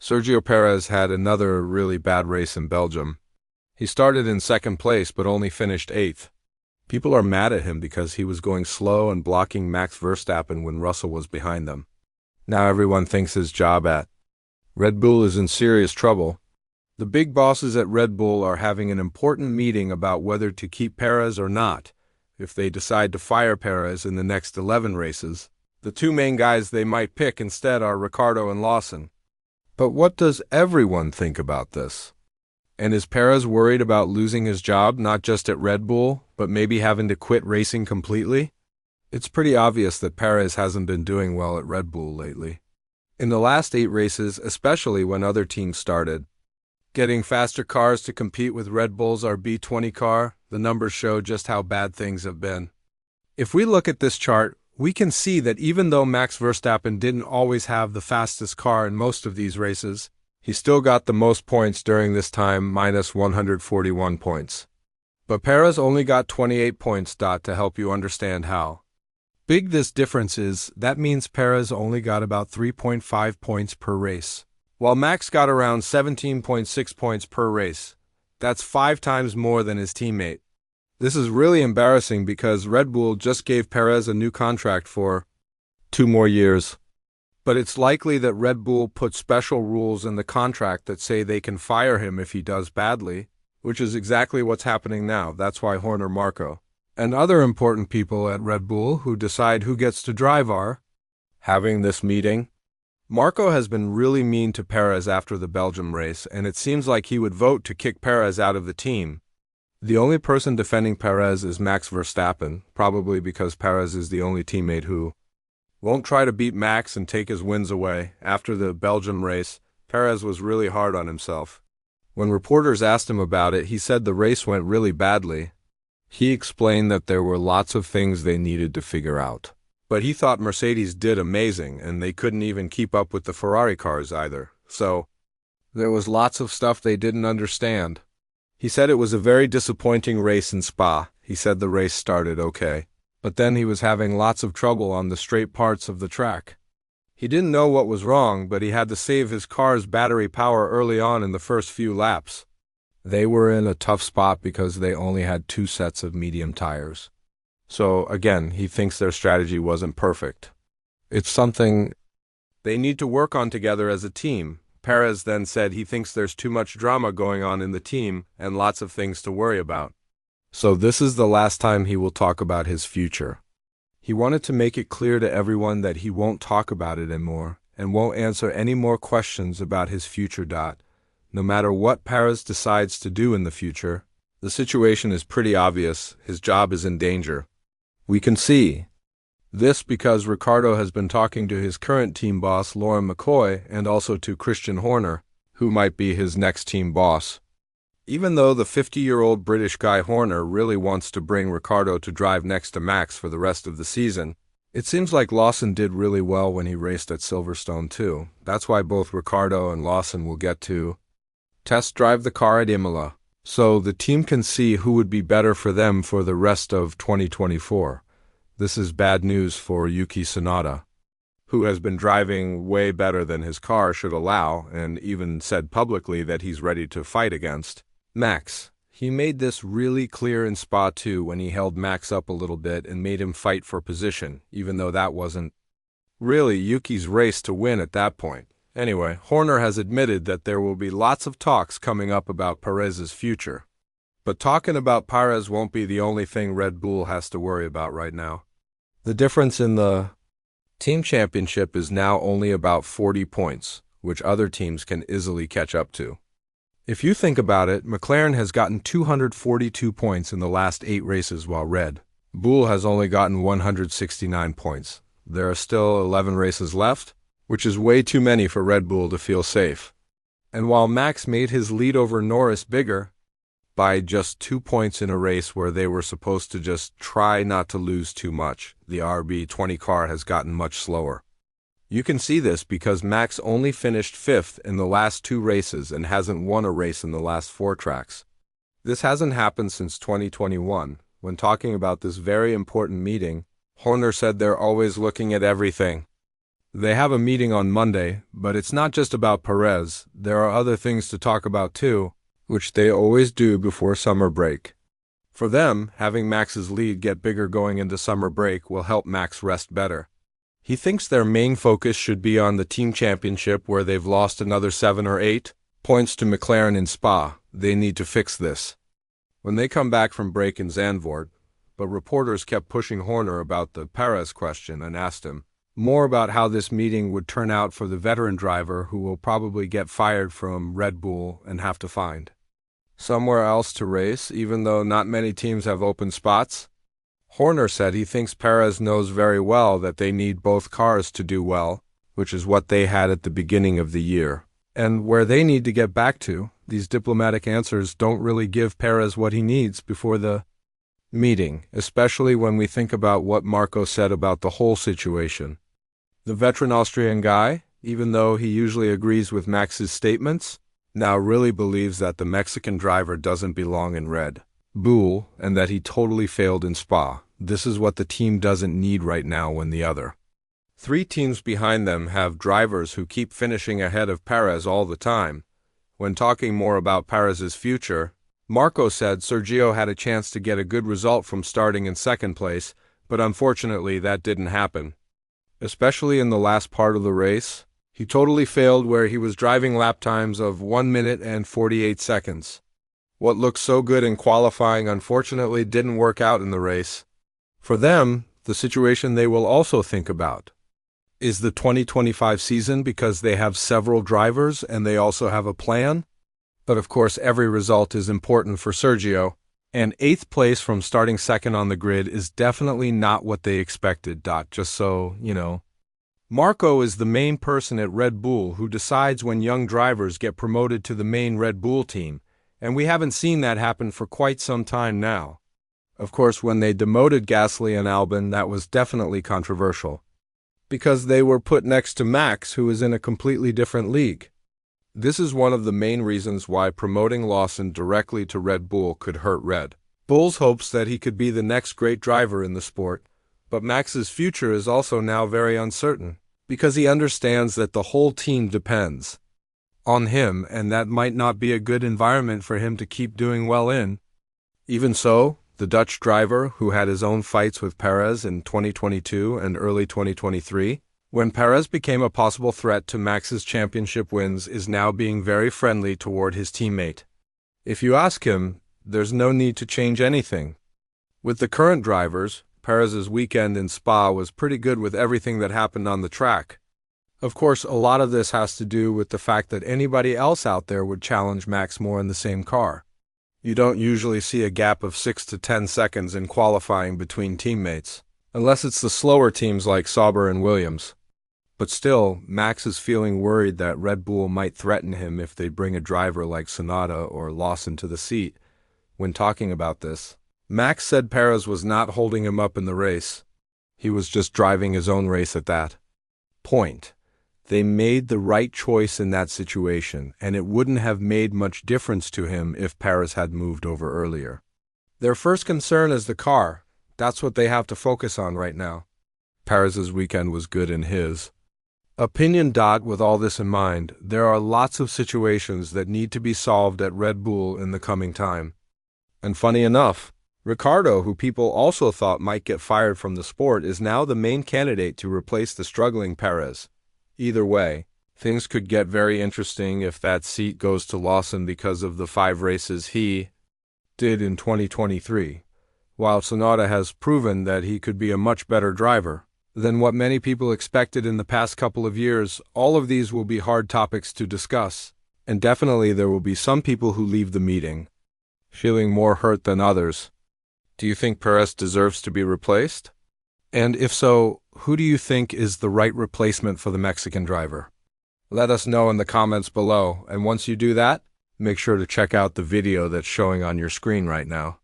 Sergio Perez had another really bad race in Belgium. He started in second place but only finished 8th. People are mad at him because he was going slow and blocking Max Verstappen when Russell was behind them. Now everyone thinks his job at Red Bull is in serious trouble. The big bosses at Red Bull are having an important meeting about whether to keep Perez or not. If they decide to fire Perez in the next 11 races, the two main guys they might pick instead are Ricciardo and Lawson. But what does everyone think about this? And is Perez worried about losing his job not just at Red Bull, but maybe having to quit racing completely? It's pretty obvious that Perez hasn't been doing well at Red Bull lately. In the last 8 races, especially when other teams started getting faster cars to compete with Red Bull's RB20 car, the numbers show just how bad things have been. If we look at this chart, we can see that even though Max Verstappen didn't always have the fastest car in most of these races, he still got the most points during this time, minus 141 points. But Perez only got 28 points. To help you understand how big this difference is, that means Perez only got about 3.5 points per race, while Max got around 17.6 points per race. That's 5 times more than his teammate. This is really embarrassing because Red Bull just gave Perez a new contract for 2 more years. But it's likely that Red Bull put special rules in the contract that say they can fire him if he does badly, which is exactly what's happening now. That's why Horner, Marco, and other important people at Red Bull who decide who gets to drive are having this meeting. Marco has been really mean to Perez after the Belgium race, and it seems like he would vote to kick Perez out of the team. The only person defending Perez is Max Verstappen, probably because Perez is the only teammate who won't try to beat Max and take his wins away. After the Belgium race, Perez was really hard on himself. When reporters asked him about it, he said the race went really badly. He explained that there were lots of things they needed to figure out. But he thought Mercedes did amazing, and they couldn't even keep up with the Ferrari cars either. So there was lots of stuff they didn't understand. He said it was a very disappointing race in Spa. He said the race started okay, but then he was having lots of trouble on the straight parts of the track. He didn't know what was wrong, but he had to save his car's battery power early on in the first few laps. They were in a tough spot because they only had 2 sets of medium tires. So, again, he thinks their strategy wasn't perfect. It's something they need to work on together as a team. Perez then said he thinks there's too much drama going on in the team and lots of things to worry about. So this is the last time he will talk about his future. He wanted to make it clear to everyone that he won't talk about it anymore and won't answer any more questions about his future. No matter what Perez decides to do in the future, the situation is pretty obvious. His job is in danger. We can see this because Ricciardo has been talking to his current team boss, Lauren McCoy, and also to Christian Horner, who might be his next team boss. Even though the 50-year-old British guy Horner really wants to bring Ricciardo to drive next to Max for the rest of the season, it seems like Lawson did really well when he raced at Silverstone too. That's why both Ricciardo and Lawson will get to test drive the car at Imola, so the team can see who would be better for them for the rest of 2024. This is bad news for Yuki Tsunoda, who has been driving way better than his car should allow, and even said publicly that he's ready to fight against Max. He made this really clear in Spa 2 when he held Max up a little bit and made him fight for position, even though that wasn't really Yuki's race to win at that point. Anyway, Horner has admitted that there will be lots of talks coming up about Perez's future. But talking about Perez won't be the only thing Red Bull has to worry about right now. The difference in the team championship is now only about 40 points, which other teams can easily catch up to. If you think about it, McLaren has gotten 242 points in the last 8 races while Red Bull has only gotten 169 points. There are still 11 races left, which is way too many for Red Bull to feel safe. And while Max made his lead over Norris bigger by just 2 points in a race where they were supposed to just try not to lose too much, the RB20 car has gotten much slower. You can see this because Max only finished 5th in the last 2 races and hasn't won a race in the last 4 tracks. This hasn't happened since 2021. When talking about this very important meeting, Horner said they're always looking at everything. They have a meeting on Monday, but it's not just about Perez. There are other things to talk about too, which they always do before summer break. For them, having Max's lead get bigger going into summer break will help Max rest better. He thinks their main focus should be on the team championship where they've lost another 7 or 8 points to McLaren in Spa. They need to fix this. When they come back from break in Zandvoort, but reporters kept pushing Horner about the Perez question and asked him more about how this meeting would turn out for the veteran driver who will probably get fired from Red Bull and have to find somewhere else to race, even though not many teams have open spots. Horner said he thinks Perez knows very well that they need both cars to do well, which is what they had at the beginning of the year. And where they need to get back to, these diplomatic answers don't really give Perez what he needs before the meeting, especially when we think about what Marco said about the whole situation. The veteran Austrian guy, even though he usually agrees with Max's statements, now really believes that the Mexican driver doesn't belong in Red Bull and that he totally failed in Spa. This is what the team doesn't need right now when the other 3 teams behind them have drivers who keep finishing ahead of Perez all the time. When talking more about Perez's future, Marco said Sergio had a chance to get a good result from starting in second place, but unfortunately that didn't happen. Especially in the last part of the race, he totally failed where he was driving lap times of 1 minute and 48 seconds. What looked so good in qualifying unfortunately didn't work out in the race. For them, the situation they will also think about is the 2025 season because they have several drivers and they also have a plan. But of course every result is important for Sergio, and 8th place from starting second on the grid is definitely not what they expected. Just so you know. Marco is the main person at Red Bull who decides when young drivers get promoted to the main Red Bull team, and we haven't seen that happen for quite some time now. Of course, when they demoted Gasly and Albon, that was definitely controversial, because they were put next to Max, who is in a completely different league. This is one of the main reasons why promoting Lawson directly to Red Bull could hurt Red Bull's hopes that he could be the next great driver in the sport. But Max's future is also now very uncertain, because he understands that the whole team depends on him, and that might not be a good environment for him to keep doing well in. Even so, the Dutch driver, who had his own fights with Perez in 2022 and early 2023, when Perez became a possible threat to Max's championship wins, is now being very friendly toward his teammate. If you ask him, there's no need to change anything. With the current drivers, Perez's weekend in Spa was pretty good with everything that happened on the track. Of course, a lot of this has to do with the fact that anybody else out there would challenge Max more in the same car. You don't usually see a gap of 6 to 10 seconds in qualifying between teammates, unless it's the slower teams like Sauber and Williams. But still, Max is feeling worried that Red Bull might threaten him if they bring a driver like Tsunoda or Lawson to the seat. When talking about this, Max said Perez was not holding him up in the race. He was just driving his own race at that point. They made the right choice in that situation, and it wouldn't have made much difference to him if Perez had moved over earlier. Their first concern is the car. That's what they have to focus on right now. Perez's weekend was good in his opinion. With all this in mind, there are lots of situations that need to be solved at Red Bull in the coming time. And funny enough, Ricciardo, who people also thought might get fired from the sport, is now the main candidate to replace the struggling Perez. Either way, things could get very interesting if that seat goes to Lawson because of the 5 races he did in 2023, while Tsunoda has proven that he could be a much better driver than what many people expected in the past couple of years. All of these will be hard topics to discuss, and definitely there will be some people who leave the meeting feeling more hurt than others. Do you think Perez deserves to be replaced? And if so, who do you think is the right replacement for the Mexican driver? Let us know in the comments below, and once you do that, make sure to check out the video that's showing on your screen right now.